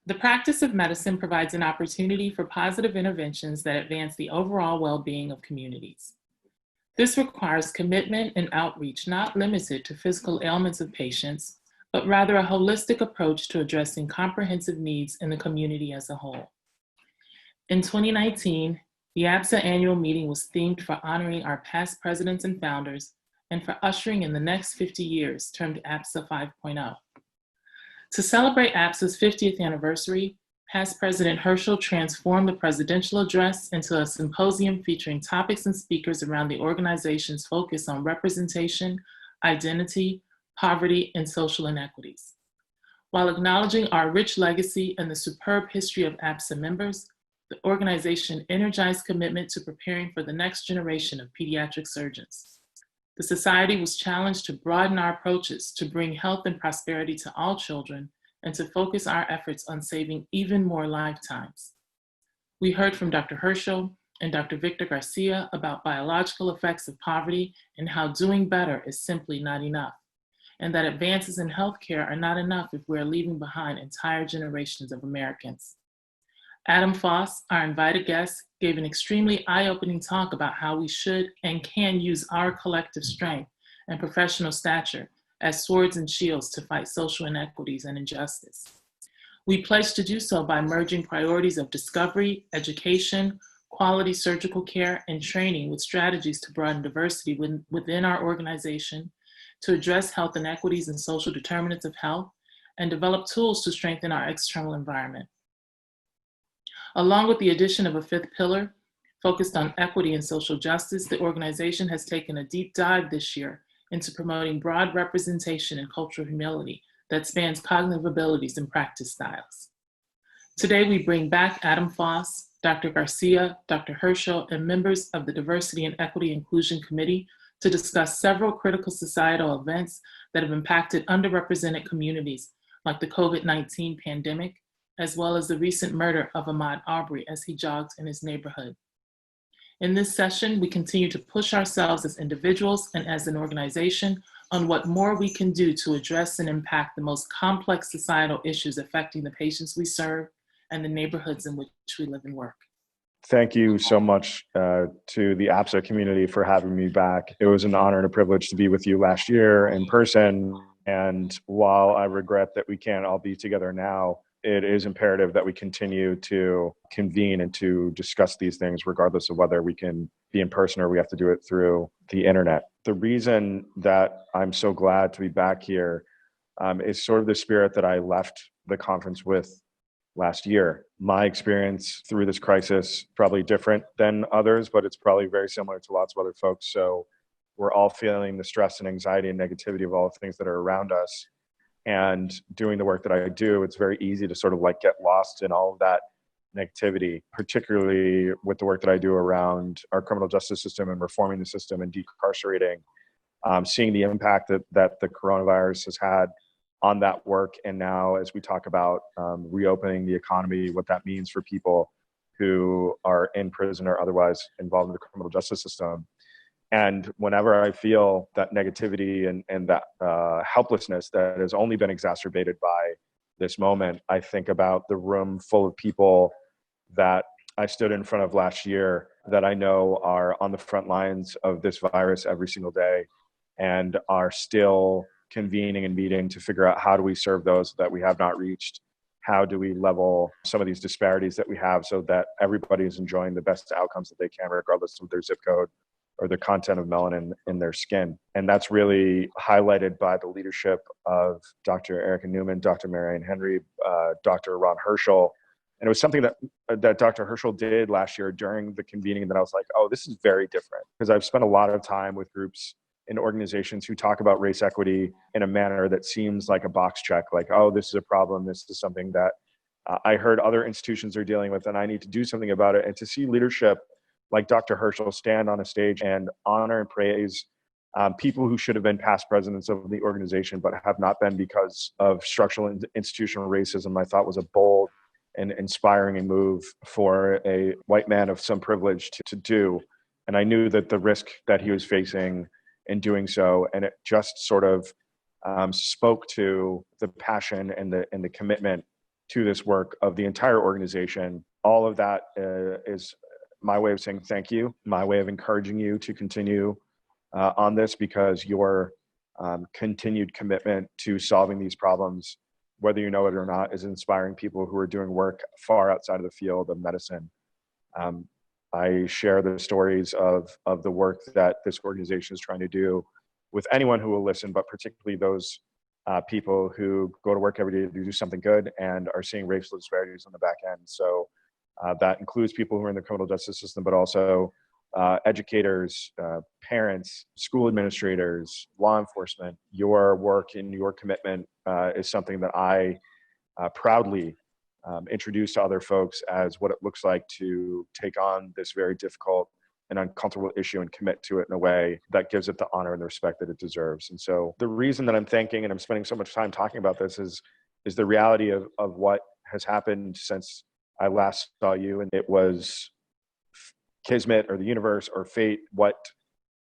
The practice of medicine provides an opportunity for positive interventions that advance the overall well-being of communities. This requires commitment and outreach not limited to physical ailments of patients, but rather a holistic approach to addressing comprehensive needs in the community as a whole. In 2019, the APSA annual meeting was themed for honoring our past presidents and founders and for ushering in the next 50 years, termed APSA 5.0. To celebrate APSA's 50th anniversary, past President Herschel transformed the presidential address into a symposium featuring topics and speakers around the organization's focus on representation, identity, poverty, and social inequities. While acknowledging our rich legacy and the superb history of APSA members, the organization energized commitment to preparing for the next generation of pediatric surgeons. The society was challenged to broaden our approaches to bring health and prosperity to all children and to focus our efforts on saving even more lifetimes. We heard from Dr. Herschel and Dr. Victor Garcia about biological effects of poverty and how doing better is simply not enough, and that advances in healthcare are not enough if we're leaving behind entire generations of Americans. Adam Foss, our invited guest, gave an extremely eye-opening talk about how we should and can use our collective strength and professional stature as swords and shields to fight social inequities and injustice. We pledge to do so by merging priorities of discovery, education, quality surgical care, and training with strategies to broaden diversity within our organization, to address health inequities and social determinants of health, and develop tools to strengthen our external environment. Along with the addition of a fifth pillar focused on equity and social justice, the organization has taken a deep dive this year into promoting broad representation and cultural humility that spans cognitive abilities and practice styles. Today, we bring back Adam Foss, Dr. Garcia, Dr. Herschel, and members of the Diversity and Equity Inclusion Committee to discuss several critical societal events that have impacted underrepresented communities, like the COVID-19 pandemic, as well as the recent murder of Ahmaud Arbery as he jogged in his neighborhood. In this session, we continue to push ourselves as individuals and as an organization on what more we can do to address and impact the most complex societal issues affecting the patients we serve and the neighborhoods in which we live and work. Thank you so much to the APSA community for having me back. It was an honor and a privilege to be with you last year in person. And while I regret that we can't all be together now, it is imperative that we continue to convene and to discuss these things, regardless of whether we can be in person or we have to do it through the internet. The reason that I'm so glad to be back here is sort of the spirit that I left the conference with last year. My experience through this crisis, probably different than others, but it's probably very similar to lots of other folks. So we're all feeling the stress and anxiety and negativity of all the things that are around us. And doing the work that I do, it's very easy to sort of like get lost in all of that negativity, particularly with the work that I do around our criminal justice system and reforming the system and decarcerating, seeing the impact that the coronavirus has had on that work. And now as we talk about reopening the economy, what that means for people who are in prison or otherwise involved in the criminal justice system. And whenever I feel that negativity and that helplessness that has only been exacerbated by this moment, I think about the room full of people that I stood in front of last year that I know are on the front lines of this virus every single day and are still convening and meeting to figure out how do we serve those that we have not reached? How do we level some of these disparities that we have so that everybody is enjoying the best outcomes that they can, regardless of their zip code or the content of melanin in their skin. And that's really highlighted by the leadership of Dr. Erica Newman, Dr. Marianne Henry, Dr. Ron Herschel. And it was something that Dr. Herschel did last year during the convening that I was like, oh, this is very different. Because I've spent a lot of time with groups and organizations who talk about race equity in a manner that seems like a box check, like, oh, this is a problem. This is something that I heard other institutions are dealing with, and I need to do something about it. And to see leadership like Dr. Herschel stand on a stage and honor and praise people who should have been past presidents of the organization, but have not been because of structural and institutional racism, I thought was a bold and inspiring move for a white man of some privilege to do. And I knew that the risk that he was facing in doing so, and it just sort of spoke to the passion and the commitment to this work of the entire organization. All of that is my way of saying thank you, my way of encouraging you to continue on this, because your continued commitment to solving these problems, whether you know it or not, is inspiring people who are doing work far outside of the field of medicine. I share the stories of the work that this organization is trying to do with anyone who will listen, but particularly those people who go to work every day to do something good and are seeing racial disparities on the back end. So that includes people who are in the criminal justice system, but also educators, parents, school administrators, law enforcement. Your work and your commitment is something that I proudly introduce to other folks as what it looks like to take on this very difficult and uncomfortable issue and commit to it in a way that gives it the honor and the respect that it deserves. And so the reason that I'm thanking and I'm spending so much time talking about this is the reality of what has happened since I last saw you. And it was kismet or the universe or fate. What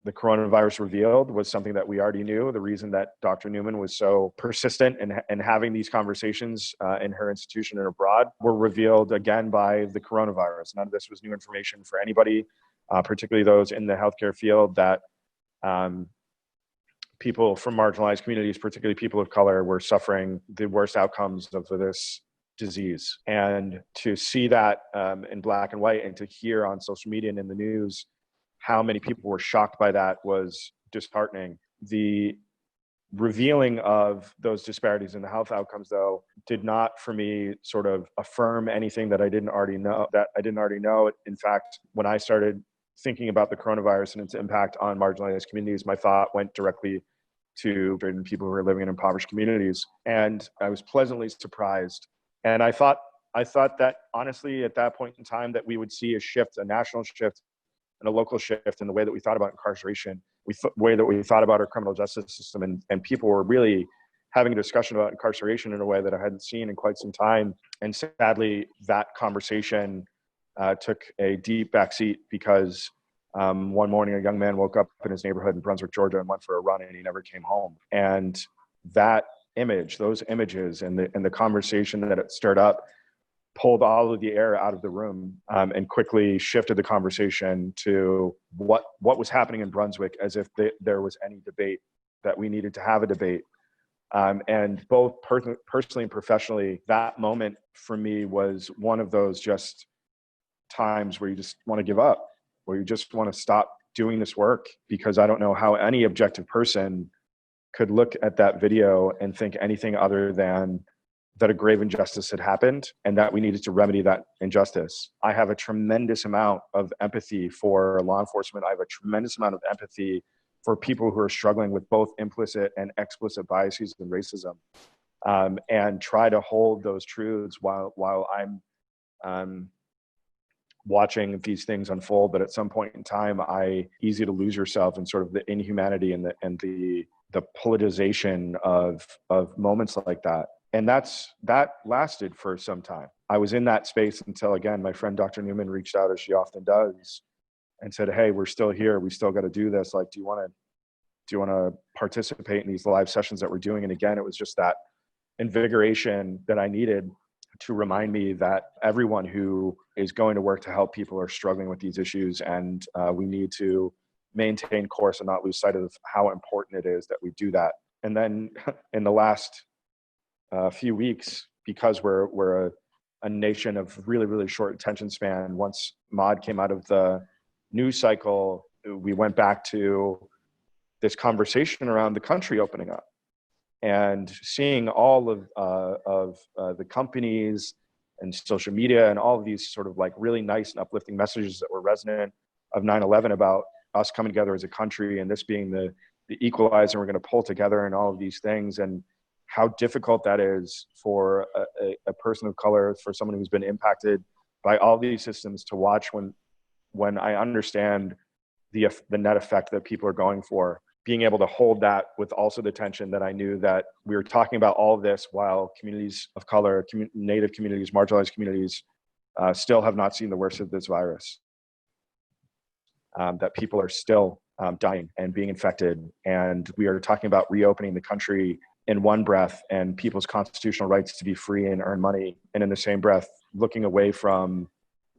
the coronavirus revealed was something that we already knew. The reason that Dr. Newman was so persistent in having these conversations in her institution and abroad were revealed again by the coronavirus. None of this was new information for anybody, particularly those in the healthcare field, that people from marginalized communities, particularly people of color, were suffering the worst outcomes of this disease. And to see that in black and white, and to hear on social media and in the news how many people were shocked by that, was disheartening. The revealing of those disparities in the health outcomes, though, did not, for me, sort of affirm anything that I didn't already know. In fact, when I started thinking about the coronavirus and its impact on marginalized communities, my thought went directly to people who are living in impoverished communities. And I was pleasantly surprised. And I thought that, honestly, at that point in time, that we would see a shift, a national shift and a local shift in the way that we thought about incarceration, way that we thought about our criminal justice system. And people were really having a discussion about incarceration in a way that I hadn't seen in quite some time. And sadly, that conversation took a deep backseat because one morning a young man woke up in his neighborhood in Brunswick, Georgia, and went for a run, and he never came home. And that image, those images, and the conversation that it stirred up pulled all of the air out of the room and quickly shifted the conversation to what was happening in Brunswick, as if there was any debate, that we needed to have a debate. And both personally and professionally, that moment for me was one of those just times where you just want to give up, where you just want to stop doing this work, because I don't know how any objective person could look at that video and think anything other than that a grave injustice had happened and that we needed to remedy that injustice. I have a tremendous amount of empathy for law enforcement. I have a tremendous amount of empathy for people who are struggling with both implicit and explicit biases and racism, and try to hold those truths while I'm watching these things unfold. But at some point in time, easy to lose yourself in sort of the inhumanity and the politicization of moments like that. And that lasted for some time. I was in that space until, again, my friend Dr. Newman reached out, as she often does, and said, "Hey, we're still here. We still got to do this. Like, do you want to participate in these live sessions that we're doing?" And again, it was just that invigoration that I needed to remind me that everyone who is going to work to help people are struggling with these issues, and we need to maintain course and not lose sight of how important it is that we do that. And then in the last few weeks, because we're a nation of really, really short attention span, once Maud came out of the news cycle, we went back to this conversation around the country opening up and seeing all of the companies and social media and all of these sort of like really nice and uplifting messages that were resonant of 9/11 about us coming together as a country, and this being the equalizer, we're going to pull together and all of these things, and how difficult that is for a person of color, for someone who's been impacted by all these systems, to watch when I understand the net effect that people are going for, being able to hold that with also the tension that I knew that we were talking about all of this while communities of color, Native communities, marginalized communities, still have not seen the worst of this virus, that people are still dying and being infected. And we are talking about reopening the country in one breath and people's constitutional rights to be free and earn money, and in the same breath looking away from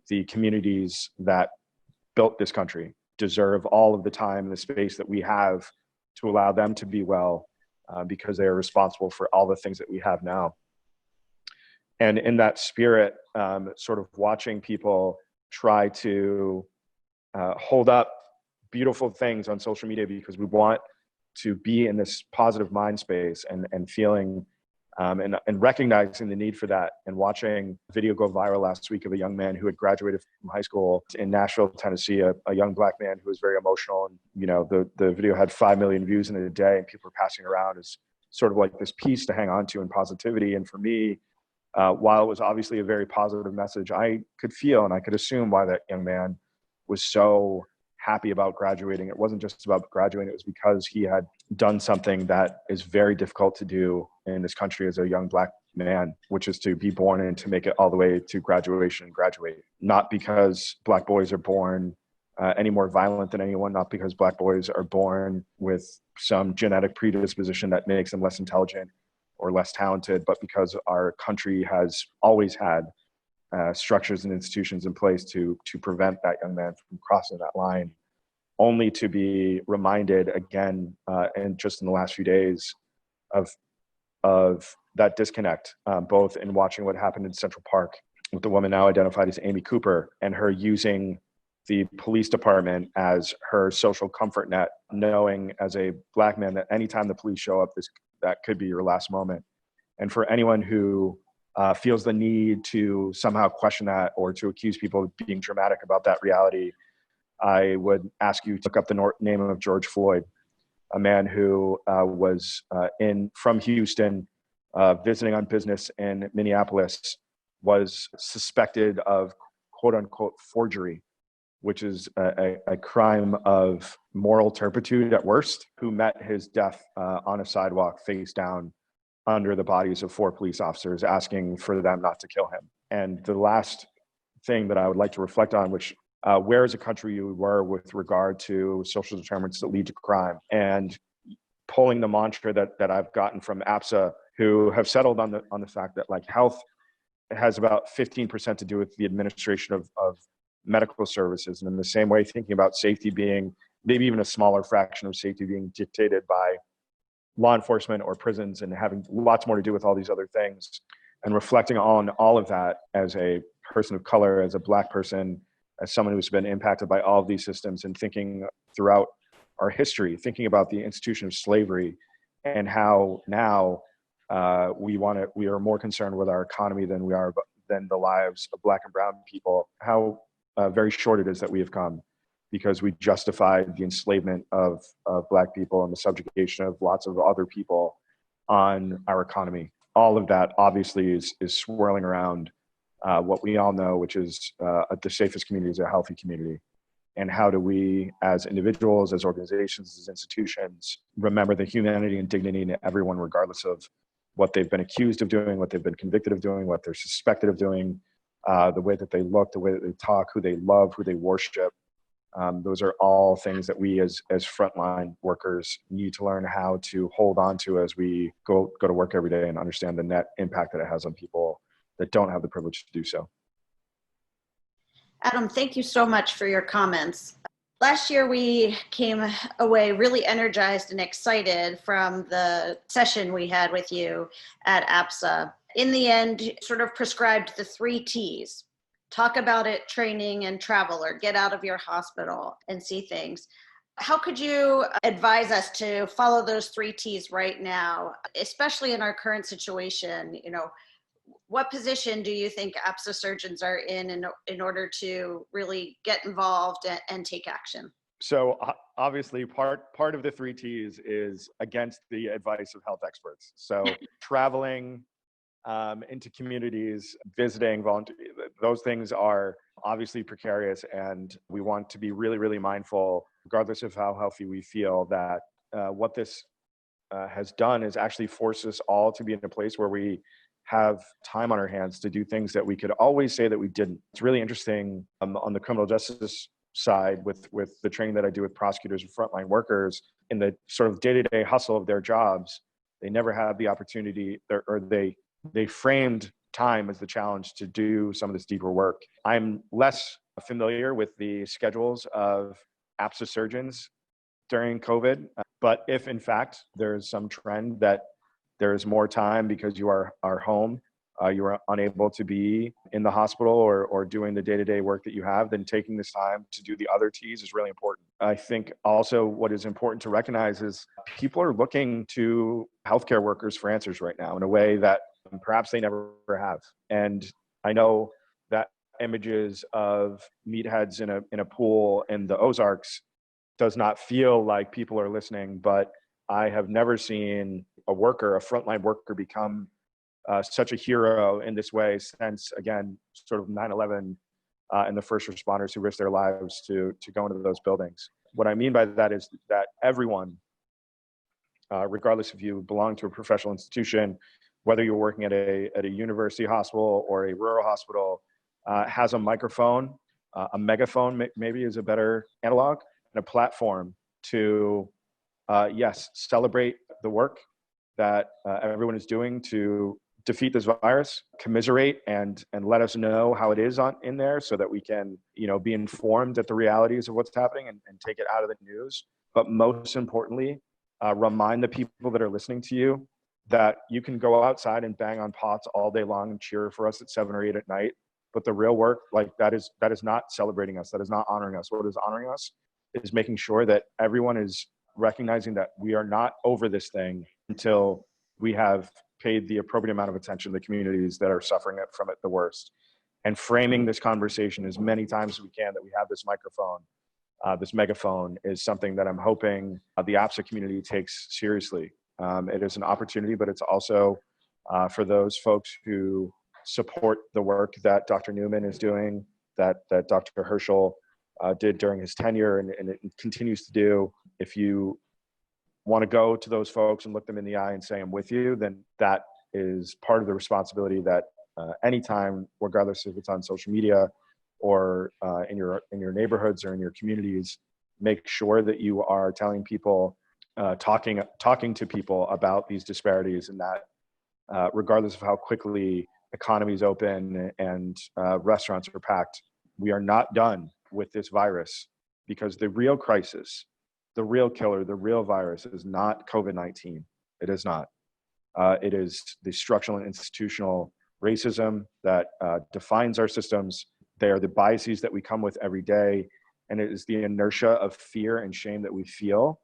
the communities that built this country, deserve all of the time and the space that we have to allow them to be well, because they are responsible for all the things that we have now. And in that spirit, sort of watching people try to hold up beautiful things on social media because we want to be in this positive mind space, and feeling and recognizing the need for that, and watching a video go viral last week of a young man who had graduated from high school in Nashville, Tennessee, a young Black man who was very emotional. And, you know, the video had 5 million views in a day, and people were passing around as sort of like this piece to hang on to and positivity. And for me, while it was obviously a very positive message, I could feel and I could assume why that young man was so happy about graduating. It wasn't just about graduating. It was because he had done something that is very difficult to do in this country as a young Black man, which is to be born and to make it all the way to graduation and graduate. Not because Black boys are born any more violent than anyone, not because Black boys are born with some genetic predisposition that makes them less intelligent or less talented, but because our country has always had structures and institutions in place to prevent that young man from crossing that line, only to be reminded again, and just in the last few days, of that disconnect, both in watching what happened in Central Park with the woman now identified as Amy Cooper, and her using the police department as her social comfort net, knowing as a Black man that anytime the police show up, that could be your last moment. And for anyone who feels the need to somehow question that or to accuse people of being dramatic about that reality, I would ask you to look up the name of George Floyd, a man who was from Houston, visiting on business in Minneapolis, was suspected of quote unquote forgery, which is a crime of moral turpitude at worst, who met his death on a sidewalk face down under the bodies of 4 police officers, asking for them not to kill him. And the last thing that I would like to reflect on, which where as a country you were with regard to social determinants that lead to crime, and pulling the mantra that I've gotten from APSA, who have settled on the fact that like health has about 15% to do with the administration of medical services. And in the same way, thinking about safety being maybe even a smaller fraction of safety being dictated by law enforcement or prisons, and having lots more to do with all these other things, and reflecting on all of that as a person of color, as a Black person, as someone who's been impacted by all of these systems, and thinking throughout our history, thinking about the institution of slavery and how now we are more concerned with our economy than the lives of Black and brown people, how very short it is that we have come, because we justified the enslavement of Black people and the subjugation of lots of other people on our economy. All of that obviously is swirling around what we all know, which is the safest community is a healthy community. And how do we, as individuals, as organizations, as institutions, remember the humanity and dignity in everyone, regardless of what they've been accused of doing, what they've been convicted of doing, what they're suspected of doing, the way that they look, the way that they talk, who they love, who they worship. Those are all things that we as frontline workers need to learn how to hold on to as we go to work every day, and understand the net impact that it has on people that don't have the privilege to do so. Adam, thank you so much for your comments. Last year, we came away really energized and excited from the session we had with you at APSA. In the end, sort of prescribed the 3 T's. Talk about it, training, and travel, or get out of your hospital and see things. How could you advise us to follow those 3 T's right now, especially in our current situation? You know, what position do you think APSA surgeons are in order to really get involved and take action? So obviously part of the 3 T's is against the advice of health experts. So traveling into communities, visiting, those things are obviously precarious, and we want to be really, really mindful, regardless of how healthy we feel, that what this has done is actually force us all to be in a place where we have time on our hands to do things that we could always say that we didn't. It's really interesting on the criminal justice side with the training that I do with prosecutors and frontline workers in the sort of day-to-day hustle of their jobs. They never have the opportunity, or they framed time as the challenge to do some of this deeper work. I'm less familiar with the schedules of APSA surgeons during COVID, but if in fact there's some trend that there's more time because you are home, you are unable to be in the hospital or doing the day-to-day work that you have, then taking this time to do the other T's is really important. I think also what is important to recognize is people are looking to healthcare workers for answers right now in a way that perhaps they never have. And I know that images of meatheads in a pool in the Ozarks does not feel like people are listening, but I have never seen a frontline worker become such a hero in this way since, again, sort of 9/11 and the first responders who risked their lives to go into those buildings. What I mean by that is that everyone, regardless if you belong to a professional institution, whether you're working at a university hospital or a rural hospital, has a microphone, a megaphone maybe is a better analog, and a platform to, yes, celebrate the work that everyone is doing to defeat this virus, commiserate and let us know how it is in there so that we can, be informed at the realities of what's happening and take it out of the news. But most importantly, remind the people that are listening to you that you can go outside and bang on pots all day long and cheer for us at 7 or 8 at night. But the real work, that is not celebrating us. That is not honoring us. What is honoring us is making sure that everyone is recognizing that we are not over this thing until we have paid the appropriate amount of attention to the communities that are suffering from it the worst. And framing this conversation as many times as we can that we have this microphone, this megaphone, is something that I'm hoping the APSA community takes seriously. It is an opportunity, but it's also for those folks who support the work that Dr. Newman is doing, that Dr. Herschel did during his tenure and it continues to do. If you want to go to those folks and look them in the eye and say, I'm with you, then that is part of the responsibility that anytime, regardless if it's on social media or in your neighborhoods or in your communities, make sure that you are telling people, talking to people about these disparities, and that regardless of how quickly economies open and restaurants are packed, we are not done with this virus, because the real crisis, the real killer, the real virus is not COVID-19. It is not. It is the structural and institutional racism that defines our systems. They are the biases that we come with every day. And it is the inertia of fear and shame that we feel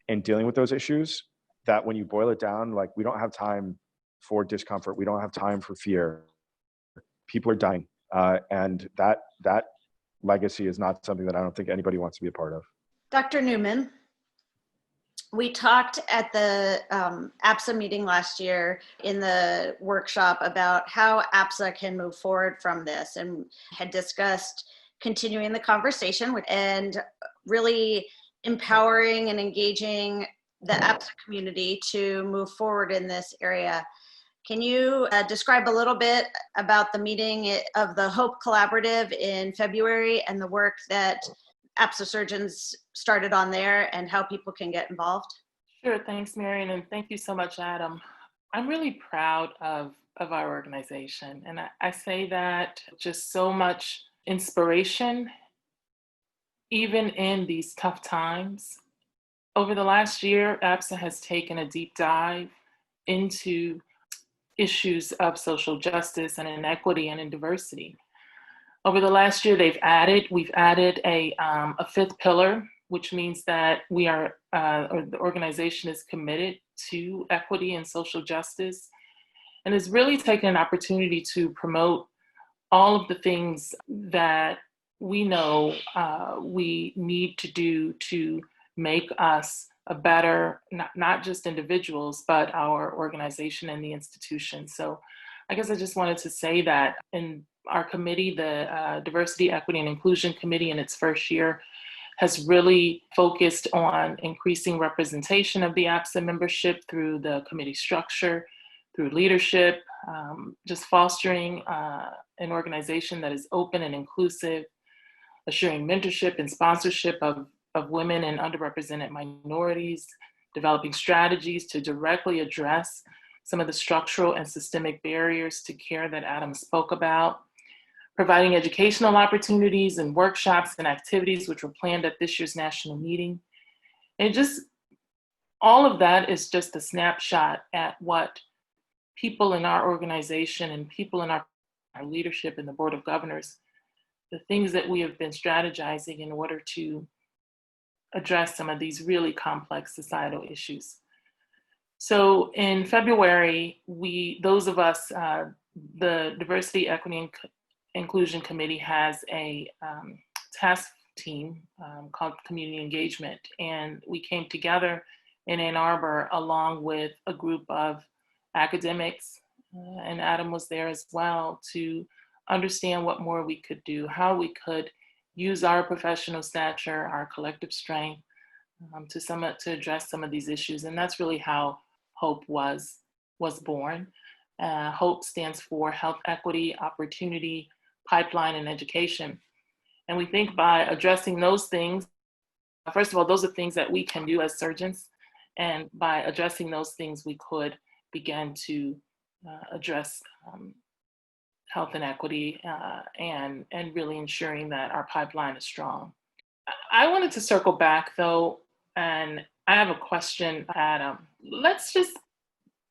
in dealing with those issues, that when you boil it down, we don't have time for discomfort. We don't have time for fear. People are dying. And that legacy is not something that I don't think anybody wants to be a part of. Dr. Newman, we talked at the APSA meeting last year in the workshop about how APSA can move forward from this, and had discussed continuing the conversation and really empowering and engaging the APSA community to move forward in this area. Can you describe a little bit about the meeting of the HOPE Collaborative in February and the work that APSA surgeons started on there and how people can get involved? Sure, thanks, Marion, and thank you so much, Adam. I'm really proud of our organization, and I say that just so much inspiration, even in these tough times. Over the last year, APSA has taken a deep dive into issues of social justice and inequity and in diversity. Over the last year, we've added a fifth pillar, which means that or the organization is committed to equity and social justice, and has really taken an opportunity to promote all of the things that we know we need to do to make us a better, not just individuals, but our organization and the institution. So I guess I just wanted to say that in our committee, the Diversity, Equity, and Inclusion Committee, in its first year, has really focused on increasing representation of the APSA membership through the committee structure, through leadership, just fostering an organization that is open and inclusive, assuring mentorship and sponsorship of women and underrepresented minorities, developing strategies to directly address some of the structural and systemic barriers to care that Adam spoke about, providing educational opportunities and workshops and activities which were planned at this year's national meeting. And just all of that is just a snapshot at what people in our organization and people in our leadership and the Board of Governors, the things that we have been strategizing in order to address some of these really complex societal issues. So in February, those of us, the Diversity, Equity, and Inclusion Committee has a task team called Community Engagement. And we came together in Ann Arbor along with a group of academics, and Adam was there as well, to understand what more we could do, how we could use our professional stature, our collective strength to address some of these issues. And that's really how HOPE was born. HOPE stands for Health Equity, Opportunity, Pipeline, and Education. And we think by addressing those things, first of all, those are things that we can do as surgeons. And by addressing those things, we could begin to address health inequity and really ensuring that our pipeline is strong. I wanted to circle back though, and I have a question, Adam. Let's just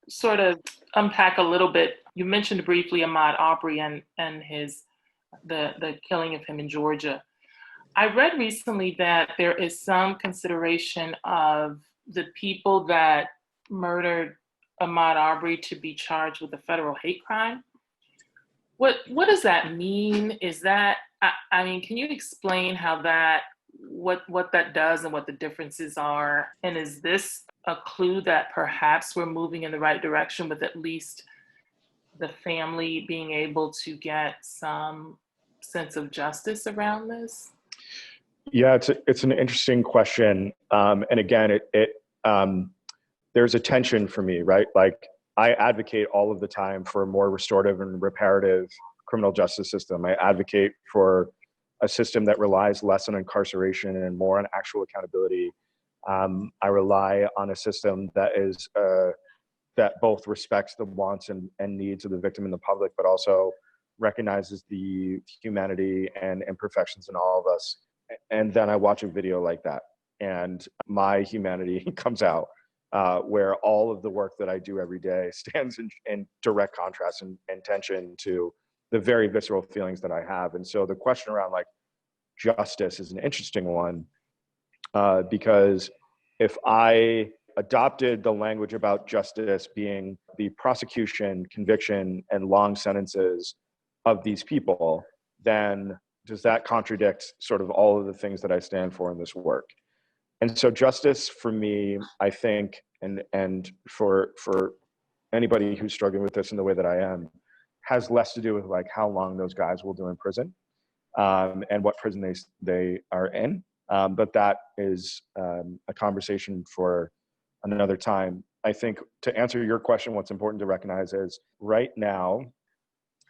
sort of unpack a little bit. You mentioned briefly Ahmaud Arbery and the killing of him in Georgia. I read recently that there is some consideration of the people that murdered Ahmaud Arbery to be charged with a federal hate crime. What does that mean? Is that, I mean, can you explain how that, what that does and what the differences are? And is this a clue that perhaps we're moving in the right direction with at least the family being able to get some sense of justice around this? Yeah, it's an interesting question. And again, there's a tension for me, right? Like, I advocate all of the time for a more restorative and reparative criminal justice system. I advocate for a system that relies less on incarceration and more on actual accountability. I rely on a system that is that both respects the wants and needs of the victim and the public, but also recognizes the humanity and imperfections in all of us. And then I watch a video like that, and my humanity comes out. Where all of the work that I do every day stands in direct contrast and tension to the very visceral feelings that I have. And so the question around like justice is an interesting one, because if I adopted the language about justice being the prosecution, conviction, and long sentences of these people, then does that contradict sort of all of the things that I stand for in this work? And so justice for me, I think, and for anybody who's struggling with this in the way that I am, has less to do with like how long those guys will do in prison, and what prison they are in. But that is a conversation for another time. I think to answer your question, what's important to recognize is right now,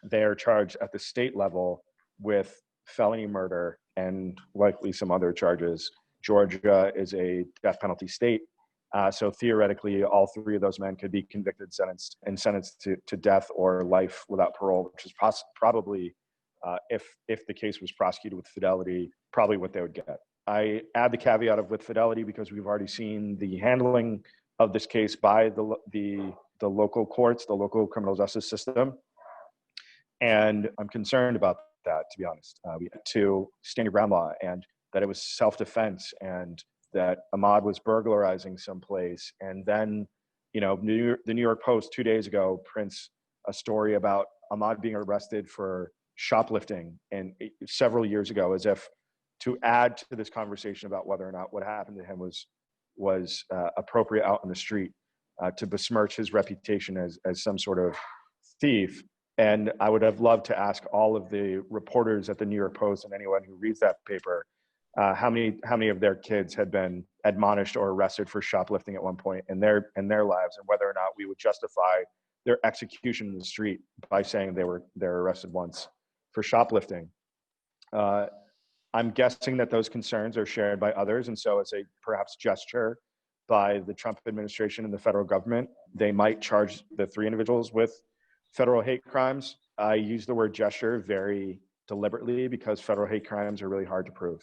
they are charged at the state level with felony murder and likely some other charges. Georgia is a death penalty state. So theoretically, all three of those men could be convicted, sentenced to death or life without parole, which is probably, if the case was prosecuted with fidelity, probably what they would get. I add the caveat of with fidelity because we've already seen the handling of this case by the local courts, the local criminal justice system. And I'm concerned about that, to be honest. We had to stand your ground law, and that it was self-defense, and that Ahmaud was burglarizing someplace. And then, you know, the New York Post 2 days ago prints a story about Ahmaud being arrested for shoplifting and several years ago, as if to add to this conversation about whether or not what happened to him was appropriate out on the street, to besmirch his reputation as some sort of thief. And I would have loved to ask all of the reporters at the New York Post and anyone who reads that paper, how many of their kids had been admonished or arrested for shoplifting at one point in their lives, and whether or not we would justify their execution in the street by saying they were arrested once for shoplifting. I'm guessing that those concerns are shared by others, and so as a perhaps gesture by the Trump administration and the federal government. They might charge the 3 individuals with federal hate crimes. I use the word gesture very deliberately because federal hate crimes are really hard to prove.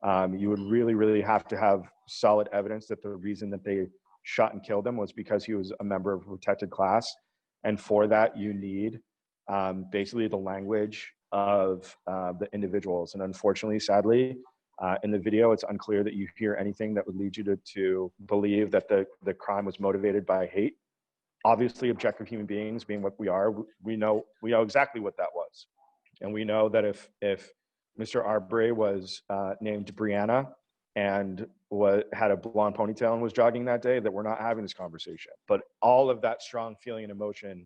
You would really, really have to have solid evidence that the reason that they shot and killed him was because he was a member of a protected class. And for that, you need basically the language of the individuals. And unfortunately, sadly, in the video, it's unclear that you hear anything that would lead you to believe that the crime was motivated by hate. Obviously, objective human beings, being what we are, we know exactly what that was. And we know that if Mr. Arbery was named Brianna and had a blonde ponytail and was jogging that day, that we're not having this conversation. But all of that strong feeling and emotion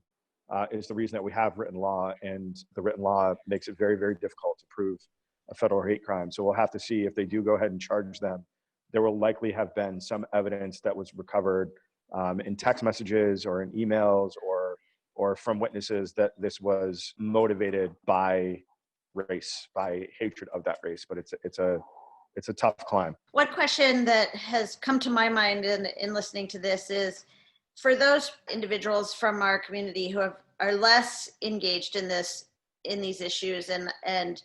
is the reason that we have written law, and the written law makes it very, very difficult to prove a federal hate crime. So we'll have to see if they do go ahead and charge them. There will likely have been some evidence that was recovered in text messages or in emails or from witnesses that this was motivated by race, by hatred of that race. But it's a tough climb. One question that has come to my mind in listening to this is, for those individuals from our community who are less engaged in these issues and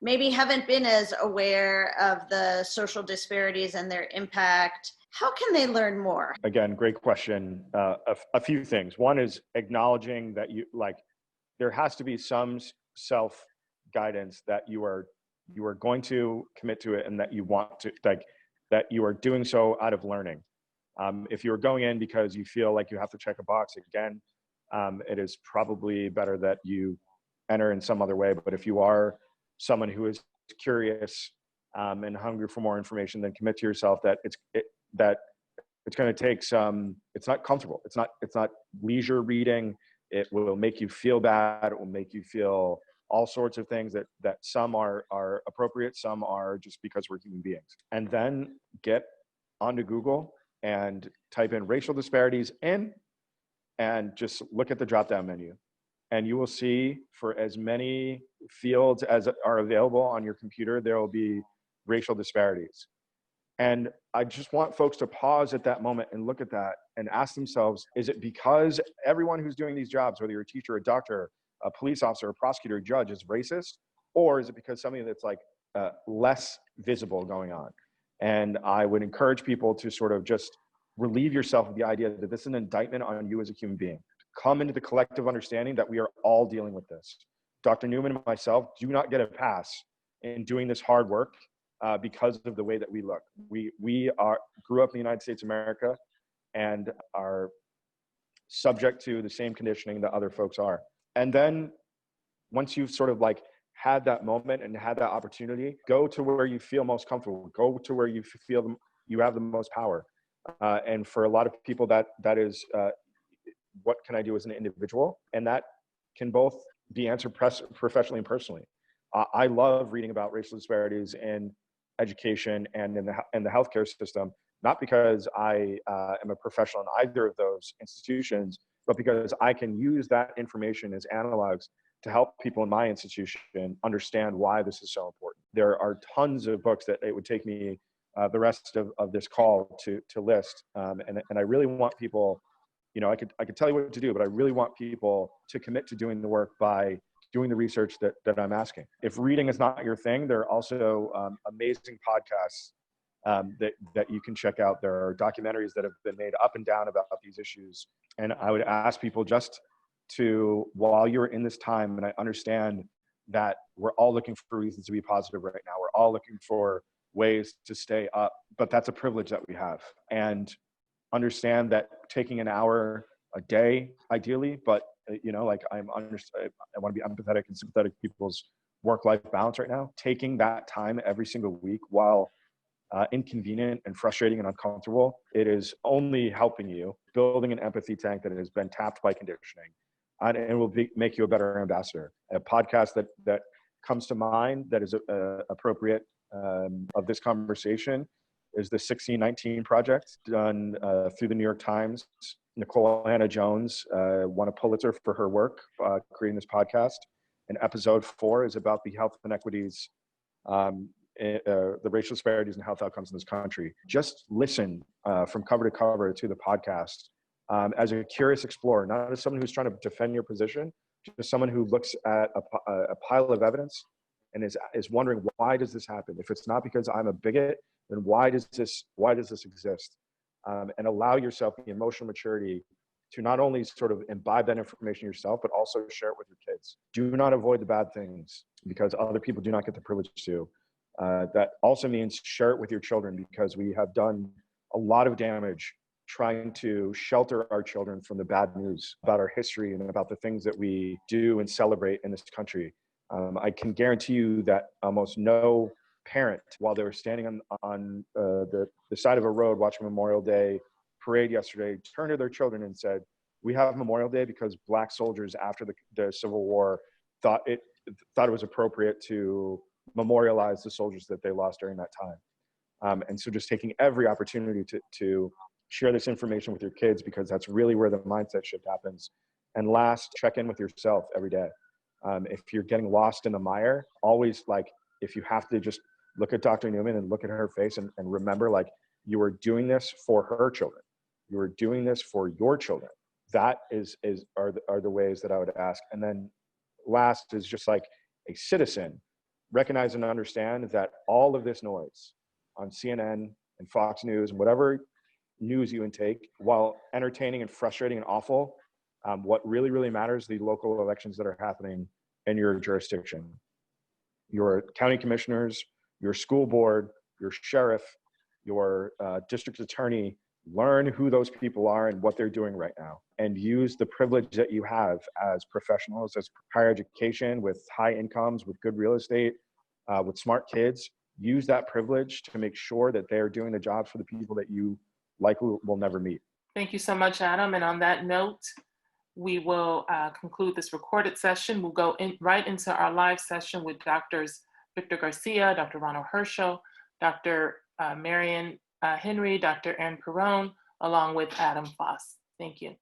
maybe haven't been as aware of the social disparities and their impact, how can they learn more? Again, great question. A few things. One is acknowledging that there has to be some self-guidance that you are going to commit to it, and that you want to, that you are doing so out of learning. If you're going in because you feel like you have to check a box, again, it is probably better that you enter in some other way. But if you are someone who is curious and hungry for more information, then commit to yourself that it's going to take some. It's not comfortable. It's not leisure reading. It will make you feel bad. It will make you feel all sorts of things that some are appropriate, some are just because we're human beings. And then get onto Google and type in racial disparities and just look at the drop-down menu. And you will see, for as many fields as are available on your computer, there will be racial disparities. And I just want folks to pause at that moment and look at that and ask themselves, is it because everyone who's doing these jobs, whether you're a teacher, a doctor, a police officer, a prosecutor, a judge, is racist? Or is it because something that's less visible going on? And I would encourage people to sort of just relieve yourself of the idea that this is an indictment on you as a human being. Come into the collective understanding that we are all dealing with this. Dr. Newman and myself do not get a pass in doing this hard work because of the way that we look. We grew up in the United States of America and are subject to the same conditioning that other folks are. And then once you've sort of had that moment and had that opportunity, go to where you feel most comfortable. Go to where you feel you have the most power. And for a lot of people, that is what can I do as an individual? And that can both be answered professionally and personally. I love reading about racial disparities in education and in the healthcare system, not because I am a professional in either of those institutions, but because I can use that information as analogs to help people in my institution understand why this is so important. There are tons of books that it would take me the rest of this call to list. And I really want people, I could tell you what to do, but I really want people to commit to doing the work by doing the research that I'm asking. If reading is not your thing, there are also amazing podcasts that you can check out. There are documentaries that have been made up and down about these issues. And I would ask people just to, while you're in this time, and I understand that we're all looking for reasons to be positive right now. We're all looking for ways to stay up, but that's a privilege that we have. And understand that taking an hour a day, ideally, but I want to be empathetic and sympathetic to people's work-life balance right now. Taking that time every single week, while inconvenient and frustrating and uncomfortable, it is only helping you, building an empathy tank that has been tapped by conditioning, and will make you a better ambassador. A podcast that comes to mind that is appropriate of this conversation is the 1619 Project, done through the New York Times. Nicole Hannah Jones won a Pulitzer for her work creating this podcast. And episode 4 is about the health inequities the racial disparities and health outcomes in this country. Just listen from cover to cover to the podcast as a curious explorer, not as someone who's trying to defend your position, just someone who looks at a pile of evidence and is wondering, why does this happen? If it's not because I'm a bigot, then why does this exist? And allow yourself the emotional maturity to not only sort of imbibe that information yourself, but also share it with your kids. Do not avoid the bad things because other people do not get the privilege to. That also means share it with your children, because we have done a lot of damage trying to shelter our children from the bad news about our history and about the things that we do and celebrate in this country. I can guarantee you that almost no parent, while they were standing on the side of a road watching Memorial Day parade yesterday, turned to their children and said, "We have Memorial Day because Black soldiers after the Civil War thought it was appropriate to memorialize the soldiers that they lost during that time." And so just taking every opportunity to share this information with your kids, because that's really where the mindset shift happens. And last, check in with yourself every day. If you're getting lost in the mire, always, like, if you have to, just look at Dr. Newman and look at her face and remember, like, you are doing this for her children. You are doing this for your children. That are the ways that I would ask. And then last is just like a citizen, recognize and understand that all of this noise on CNN and Fox News and whatever news you intake, while entertaining and frustrating and awful, what really, really matters, the local elections that are happening in your jurisdiction. Your county commissioners, your school board, your sheriff, your district attorney, learn who those people are and what they're doing right now, and use the privilege that you have as professionals, as higher education, with high incomes, with good real estate, with smart kids. Use that privilege to make sure that they're doing the jobs for the people that you likely will never meet. Thank you so much, Adam. And on that note, we will conclude this recorded session. We'll go right into our live session with Drs. Victor Garcia, Dr. Ronald Herschel, Dr. Marion Henry, Dr. Erin Perrone, along with Adam Foss. Thank you.